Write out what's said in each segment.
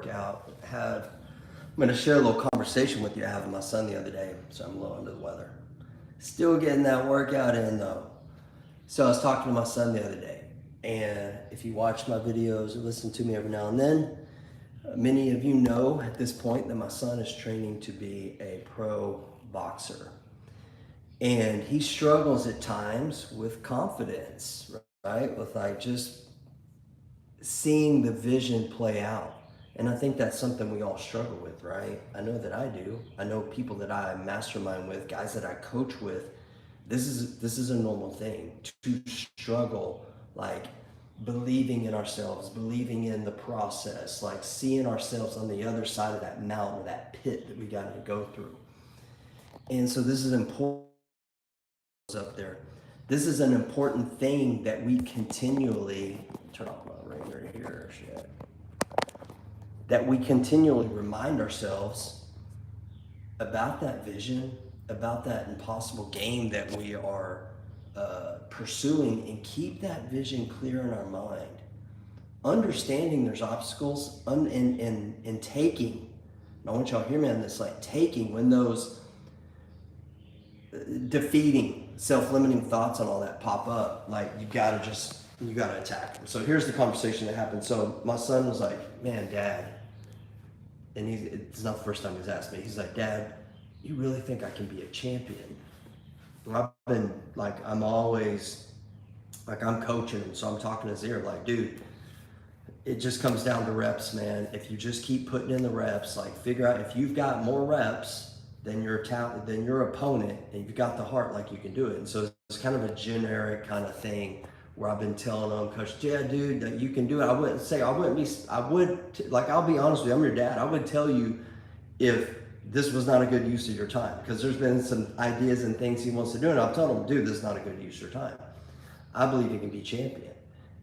workout. I'm going to share a little conversation with you I had with my son the other day. So I'm a little under the weather. Still getting that workout in though. So I was talking to my son the other day, and if you watch my videos or listen to me every now and then, many of you know at this point that my son is training to be a pro boxer. And he struggles at times with confidence, right? With like just seeing the vision play out. And I think that's something we all struggle with, right? I know that I do. I know people that I mastermind with, guys that I coach with. This is a normal thing to struggle, like believing in ourselves, believing in the process, like seeing ourselves on the other side of that mountain or that pit that we got to go through. And so this is important up there. This is an important thing that we continually turn off my ringer here, shit. That we continually remind ourselves about that vision, about that impossible game that we are pursuing, and keep that vision clear in our mind. Understanding there's obstacles and taking, and I want y'all to hear me on this, like taking when those defeating self-limiting thoughts and all that pop up, like you gotta attack them. So here's the conversation that happened. So my son was like, man, Dad, and it's not the first time he's asked me, he's like, Dad, you really think I can be a champion? And I've been like, I'm always like, I'm coaching him, so I'm talking in his ear like, dude, it just comes down to reps, man. If you just keep putting in the reps, like figure out if you've got more reps than your talent, than your opponent, and you've got the heart, like you can do it. And so it's kind of a generic kind of thing where I've been telling them, Coach, yeah, dude, that you can do it. I'll be honest with you, I'm your dad. I would tell you if this was not a good use of your time, because there's been some ideas and things he wants to do, and I've told him, dude, this is not a good use of your time. I believe you can be champion.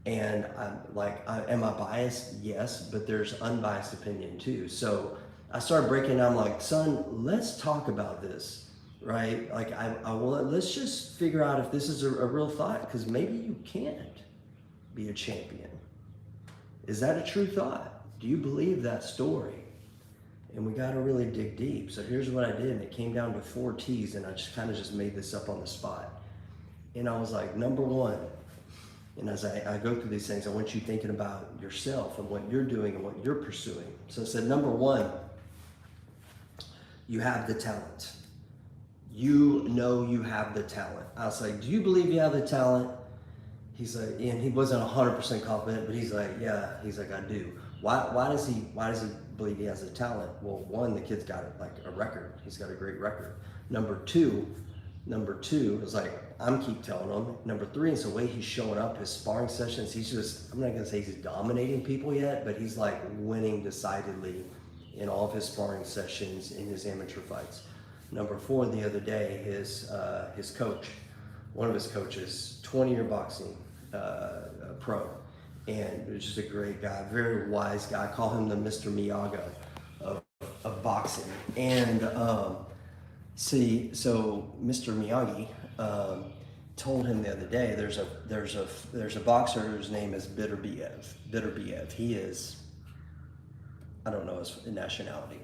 And I'm like, am I biased? Yes, but there's unbiased opinion too. So I started breaking down, like, son, let's talk about this, right? Like, let's just figure out if this is a real thought, because maybe you can't be a champion. Is that a true thought? Do you believe that story? And we got to really dig deep. So here's what I did, and it came down to 4 T's, and I just kind of just made this up on the spot. And I was like, number one, and as I go through these things, I want you thinking about yourself and what you're doing and what you're pursuing. So I said, number one, you have the talent. You know you have the talent. I was like, do you believe you have the talent? He's like, and he wasn't 100% confident, but he's like, yeah. He's like, I do. Why does he believe he has the talent? Well, one, the kid's got like a record. He's got a great record. Number two is like, I'm keep telling him. Number three is the way he's showing up, his sparring sessions. He's just, I'm not gonna say he's dominating people yet, but he's like winning decidedly in all of his sparring sessions in his amateur fights. Number four, the other day, his coach, one of his coaches, 20-year boxing pro, and was just a great guy, very wise guy. I call him the Mr. Miyagi of boxing. And so Mr. Miyagi told him the other day, there's a boxer whose name is Beterbiev. He is, I don't know his nationality,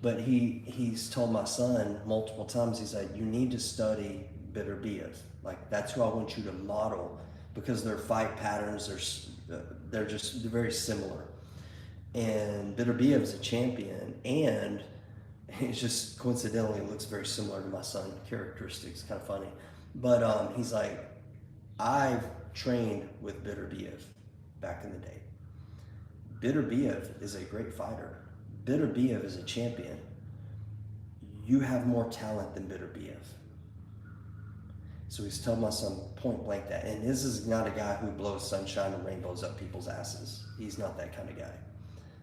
but he's told my son multiple times, he's like, you need to study Beterbiev. Like, that's who I want you to model, because their fight patterns, they're very similar. And Beterbiev is a champion, and it's just coincidentally looks very similar to my son, characteristics, kind of funny. But he's like, I've trained with Beterbiev back in the day. Beterbiev is a great fighter. Beterbiev is a champion. You have more talent than Beterbiev. So he's telling my son point blank that. And this is not a guy who blows sunshine and rainbows up people's asses. He's not that kind of guy.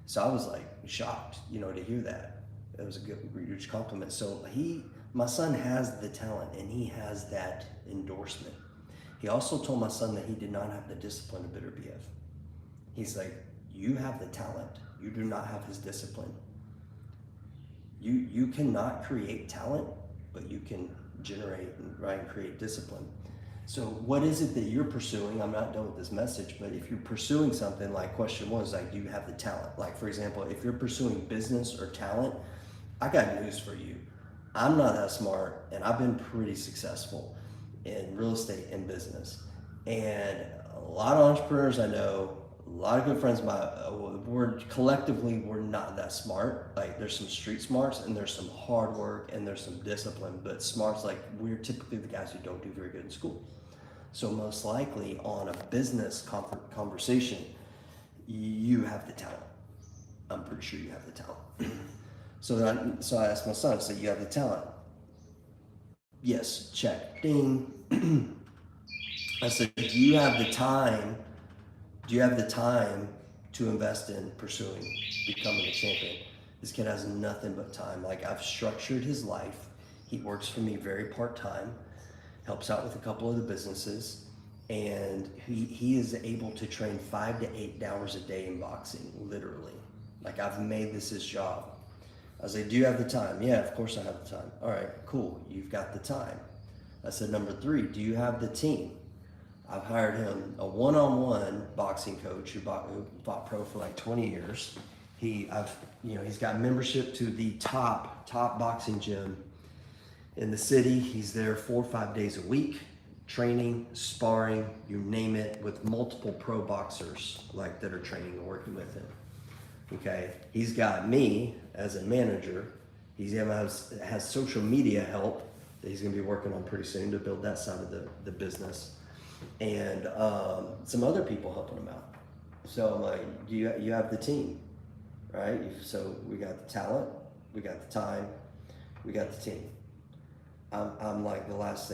So I was like shocked, to hear that. It was a good, huge compliment. So my son has the talent, and he has that endorsement. He also told my son that he did not have the discipline of Beterbiev. He's like, you have the talent. You do not have his discipline. You cannot create talent, but you can generate and create discipline. So what is it that you're pursuing? I'm not done with this message, but if you're pursuing something, like question one is like, do you have the talent? Like, for example, if you're pursuing business or talent, I got news for you. I'm not that smart, and I've been pretty successful in real estate and business. And a lot of entrepreneurs I know, a lot of good friends of mine, we're not that smart. Like, there's some street smarts, and there's some hard work, and there's some discipline. But smarts, like, we're typically the guys who don't do very good in school. So most likely on a business conversation, you have the talent. I'm pretty sure you have the talent. So I asked my son, I said, you have the talent? Yes, check, ding. I said, do you have the time? Do you have the time to invest in pursuing becoming a champion? This kid has nothing but time. Like, I've structured his life. He works for me very part-time, helps out with a couple of the businesses, and he is able to train 5 to 8 hours a day in boxing, literally. Like, I've made this his job. I was like, do you have the time? Yeah, of course I have the time. All right, cool, you've got the time. I said, number 3, do you have the team? I've hired him a one-on-one boxing coach who fought pro for like 20 years. He's got membership to the top boxing gym in the city. He's there 4 or 5 days a week, training, sparring, you name it, with multiple pro boxers like that are training and working with him. Okay, he's got me as a manager. He has social media help that he's going to be working on pretty soon to build that side of the business, and some other people helping him out. So I'm like, you have the team, right? So we got the talent, we got the time, we got the team. I'm like, the last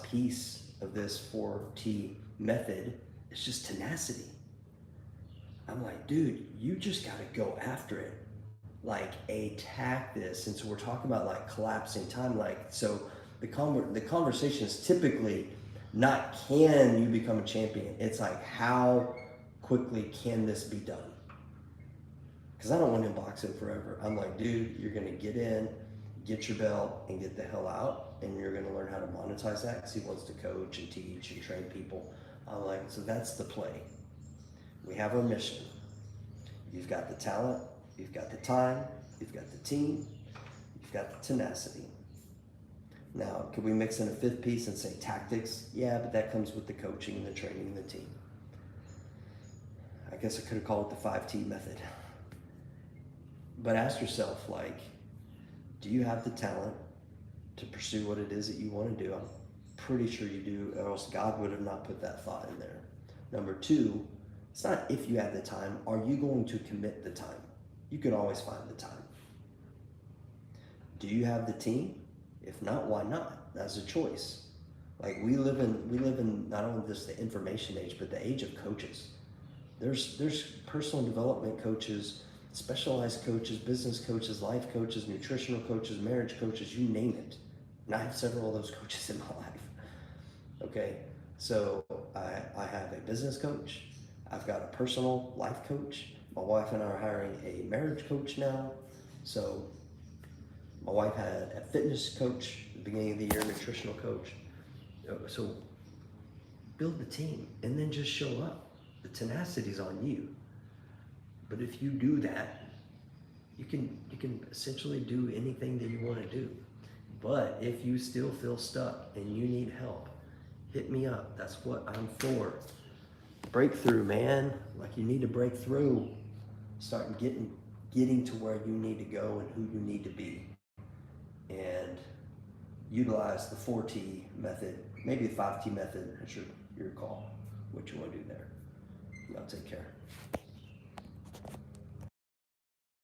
piece of this 4T method is just tenacity. I'm like, dude, you just got to go after it. Like, attack this. And so we're talking about like collapsing time. Like, so the conversation is typically not can you become a champion. It's like, how quickly can this be done? Because I don't want him boxing forever. I'm like, dude, you're going to get in, get your belt, and get the hell out. And you're going to learn how to monetize that, because he wants to coach and teach and train people. I'm like, so that's the play. We have our mission. You've got the talent, you've got the time, you've got the team, you've got the tenacity. Now, could we mix in a 5th piece and say tactics? Yeah, but that comes with the coaching and the training and the team. I guess I could have called it the 5T method. But ask yourself, like, do you have the talent to pursue what it is that you want to do? I'm pretty sure you do, or else God would have not put that thought in there. Number 2, it's not if you have the time, are you going to commit the time? You can always find the time. Do you have the team? If not, why not? That's a choice. Like, we live in not only just the information age, but the age of coaches. There's personal development coaches, specialized coaches, business coaches, life coaches, nutritional coaches, marriage coaches, you name it. And I have several of those coaches in my life. Okay, so I have a business coach. I've got a personal life coach. My wife and I are hiring a marriage coach now. So my wife had a fitness coach at the beginning of the year, nutritional coach. So build the team and then just show up. The tenacity's on you. But if you do that, you can essentially do anything that you want to do. But if you still feel stuck and you need help, hit me up. That's what I'm for. Breakthrough, man. Like, you need to break through. Start getting to where you need to go and who you need to be. And utilize the 4T method, maybe the 5T method. It's your call, what you want to do there. Y'all take care.